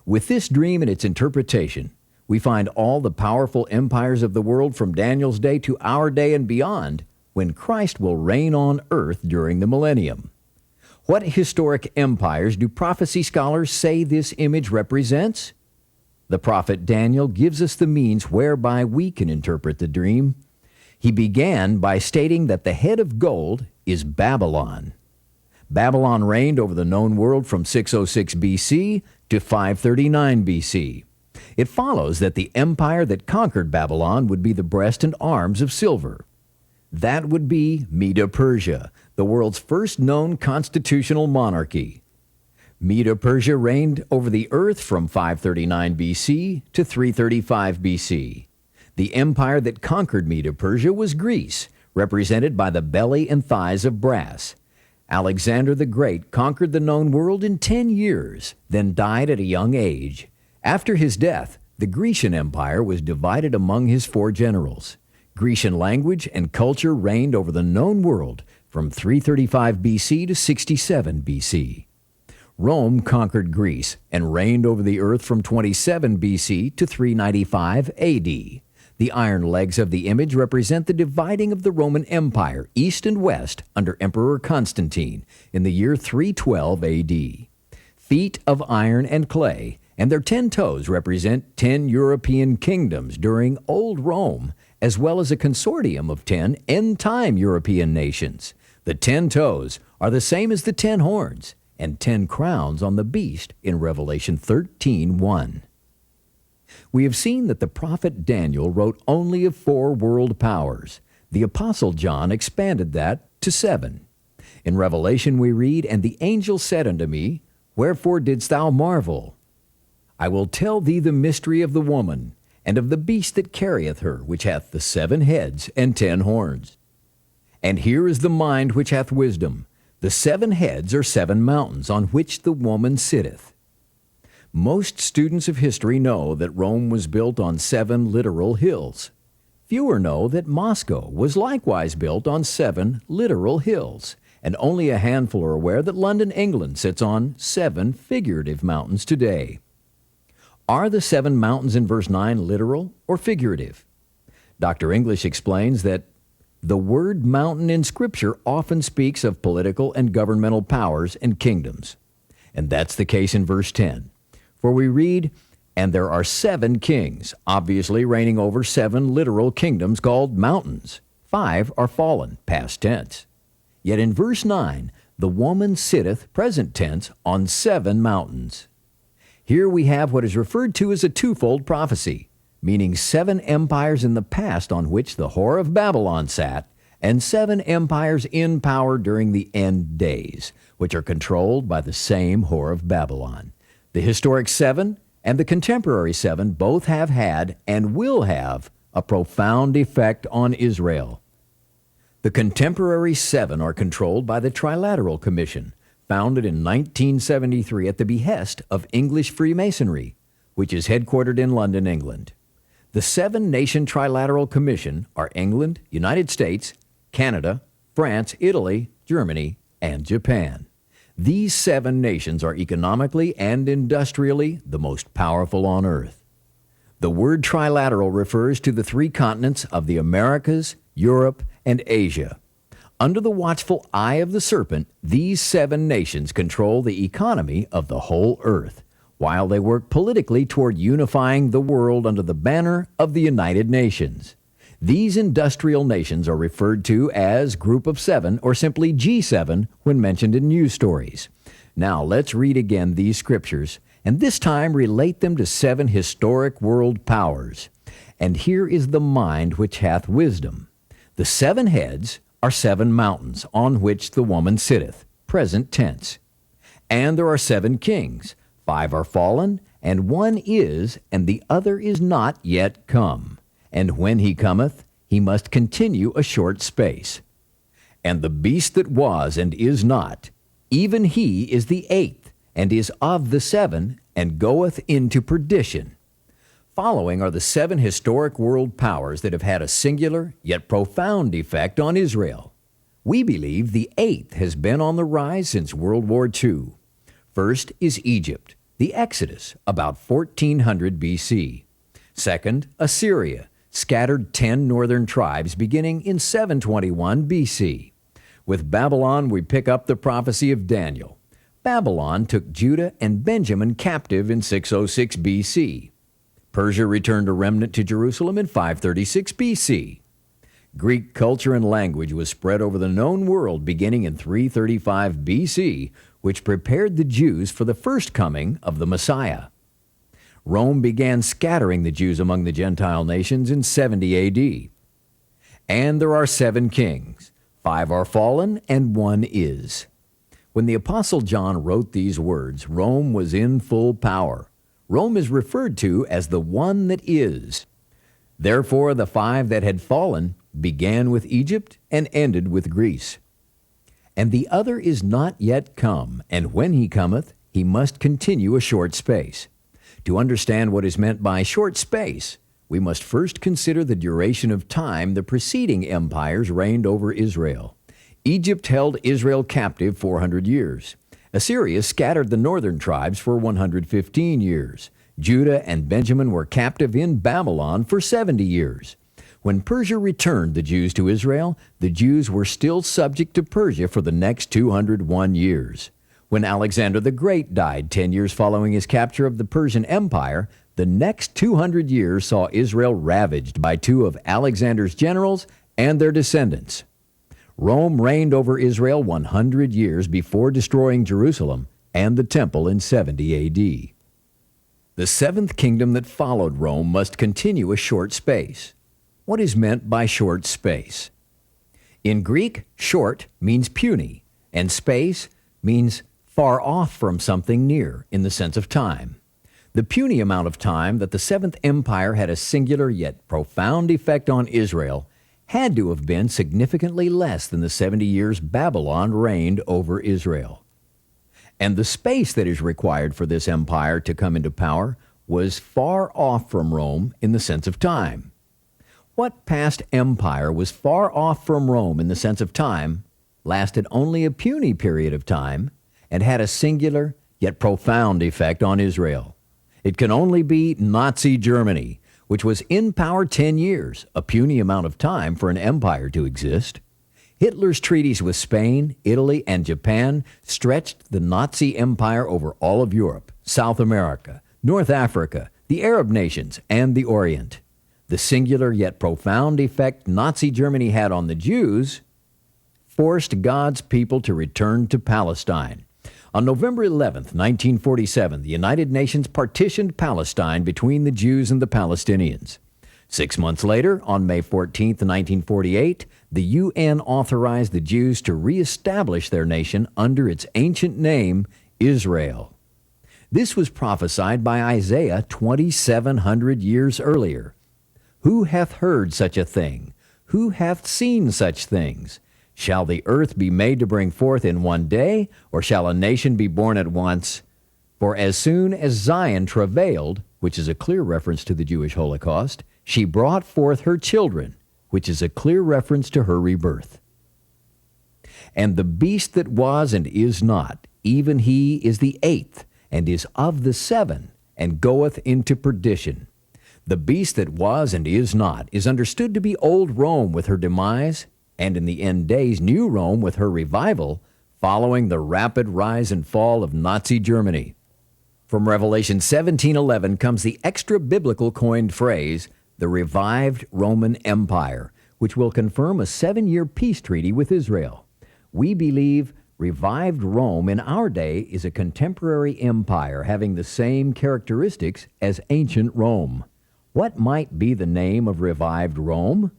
With this dream and its interpretation, we find all the powerful empires of the world from Daniel's day to our day and beyond, when Christ will reign on earth during the millennium. What historic empires do prophecy scholars say this image represents? The prophet Daniel gives us the means whereby we can interpret the dream. He began by stating that the head of gold is Babylon. Babylon reigned over the known world from 606 BC to 539 BC. It follows that the empire that conquered Babylon would be the breast and arms of silver. That would be Medo-Persia, the world's first known constitutional monarchy. Medo-Persia reigned over the earth from 539 BC to 335 BC. The empire that conquered Medo-Persia was Greece, represented by the belly and thighs of brass. Alexander the Great conquered the known world in 10 years, then died at a young age. After his death, the Grecian Empire was divided among his 4 generals. Grecian language and culture reigned over the known world from 335 BC to 67 BC. Rome conquered Greece and reigned over the earth from 27 BC to 395 AD. The iron legs of the image represent the dividing of the Roman Empire, east and west, under Emperor Constantine in the year 312 AD. Feet of iron and clay and their 10 toes represent 10 European kingdoms during Old Rome, as well as a consortium of 10 end-time European nations. The 10 toes are the same as the 10 horns and 10 crowns on the beast in Revelation 13:1. We have seen that the prophet Daniel wrote only of 4 world powers. The apostle John expanded that to 7. In Revelation we read, "And the angel said unto me, Wherefore didst thou marvel? I will tell thee the mystery of the woman, and of the beast that carrieth her, which hath the 7 heads and 10 horns. And here is the mind which hath wisdom. The 7 heads are 7 mountains, on which the woman sitteth." Most students of history know that Rome was built on 7 literal hills. Fewer know that Moscow was likewise built on 7 literal hills, and only a handful are aware that London, England, sits on 7 figurative mountains today. Are the 7 mountains in verse 9 literal or figurative? Dr. English explains that the word mountain in Scripture often speaks of political and governmental powers and kingdoms. And that's the case in verse 10. For we read, "And there are 7 kings, obviously reigning over 7 literal kingdoms called mountains. 5 are fallen," past tense. Yet in verse 9, "The woman sitteth," present tense, "on 7 mountains." Here we have what is referred to as a twofold prophecy, meaning 7 empires in the past on which the whore of Babylon sat, and 7 empires in power during the end days, which are controlled by the same whore of Babylon. The historic 7 and the contemporary 7 both have had and will have a profound effect on Israel. The contemporary 7 are controlled by the Trilateral Commission, founded in 1973 at the behest of English Freemasonry, which is headquartered in London, England. The 7-nation Trilateral Commission are England, United States, Canada, France, Italy, Germany, and Japan. These 7 nations are economically and industrially the most powerful on earth. The word trilateral refers to the 3 continents of the Americas, Europe, and Asia. Under the watchful eye of the serpent, these 7 nations control the economy of the whole earth, while they work politically toward unifying the world under the banner of the United Nations. These industrial nations are referred to as Group of 7 or simply G7 when mentioned in news stories. Now let's read again these scriptures, and this time relate them to 7 historic world powers. And here is the mind which hath wisdom. The 7 heads are 7 mountains on which the woman sitteth, present tense. And there are 7 kings, 5 are fallen, and 1 is, and the other is not yet come. And when he cometh, he must continue a short space. And the beast that was and is not, even he is the 8th, and is of the 7, and goeth into perdition. Following are the 7 historic world powers that have had a singular yet profound effect on Israel. We believe the 8th has been on the rise since World War II. First is Egypt, The Exodus, about 1400 BC. Second, Assyria, scattered 10 northern tribes beginning in 721 BC. With Babylon, we pick up the prophecy of Daniel. Babylon took Judah and Benjamin captive in 606 BC. Persia returned a remnant to Jerusalem in 536 BC. Greek culture and language was spread over the known world beginning in 335 BC, which prepared the Jews for the first coming of the Messiah. Rome began scattering the Jews among the Gentile nations in 70 AD. And there are 7 kings. 5 are fallen, and 1 is. When the Apostle John wrote these words, Rome was in full power. Rome is referred to as the one that is. Therefore, the 5 that had fallen began with Egypt and ended with Greece. And the other is not yet come, and when he cometh, he must continue a short space. To understand what is meant by short space, we must first consider the duration of time the preceding empires reigned over Israel. Egypt held Israel captive 400 years. Assyria scattered the northern tribes for 115 years. Judah and Benjamin were captive in Babylon for 70 years. When Persia returned the Jews to Israel, the Jews were still subject to Persia for the next 201 years. When Alexander the Great died 10 years following his capture of the Persian Empire, the next 200 years saw Israel ravaged by 2 of Alexander's generals and their descendants. Rome reigned over Israel 100 years before destroying Jerusalem and the temple in 70 AD. The 7th kingdom that followed Rome must continue a short space. What is meant by short space? In Greek, short means puny, and space means far off from something near in the sense of time. The puny amount of time that the 7th Empire had a singular yet profound effect on Israel had to have been significantly less than the 70 years Babylon reigned over Israel. And the space that is required for this empire to come into power was far off from Rome in the sense of time. What past empire was far off from Rome in the sense of time, lasted only a puny period of time, and had a singular yet profound effect on Israel? It can only be Nazi Germany, which was in power 10 years, a puny amount of time for an empire to exist. Hitler's treaties with Spain, Italy, and Japan stretched the Nazi Empire over all of Europe, South America, North Africa, the Arab nations, and the Orient. The singular yet profound effect Nazi Germany had on the Jews forced God's people to return to Palestine. On November 11, 1947, the United Nations partitioned Palestine between the Jews and the Palestinians. 6 months later, on May 14, 1948, the UN authorized the Jews to reestablish their nation under its ancient name, Israel. This was prophesied by Isaiah 2,700 years earlier. Who hath heard such a thing? Who hath seen such things? Shall the earth be made to bring forth in one day, or shall a nation be born at once? For as soon as Zion travailed, which is a clear reference to the Jewish Holocaust, she brought forth her children, which is a clear reference to her rebirth. And the beast that was and is not, even he is the 8th, and is of the 7, and goeth into perdition. The beast that was and is not is understood to be old Rome with her demise, and in the end days, New Rome with her revival, following the rapid rise and fall of Nazi Germany. From Revelation 17:11 comes the extra-biblical coined phrase, the revived Roman Empire, which will confirm a 7-year peace treaty with Israel. We believe revived Rome in our day is a contemporary empire having the same characteristics as ancient Rome. What might be the name of revived Rome?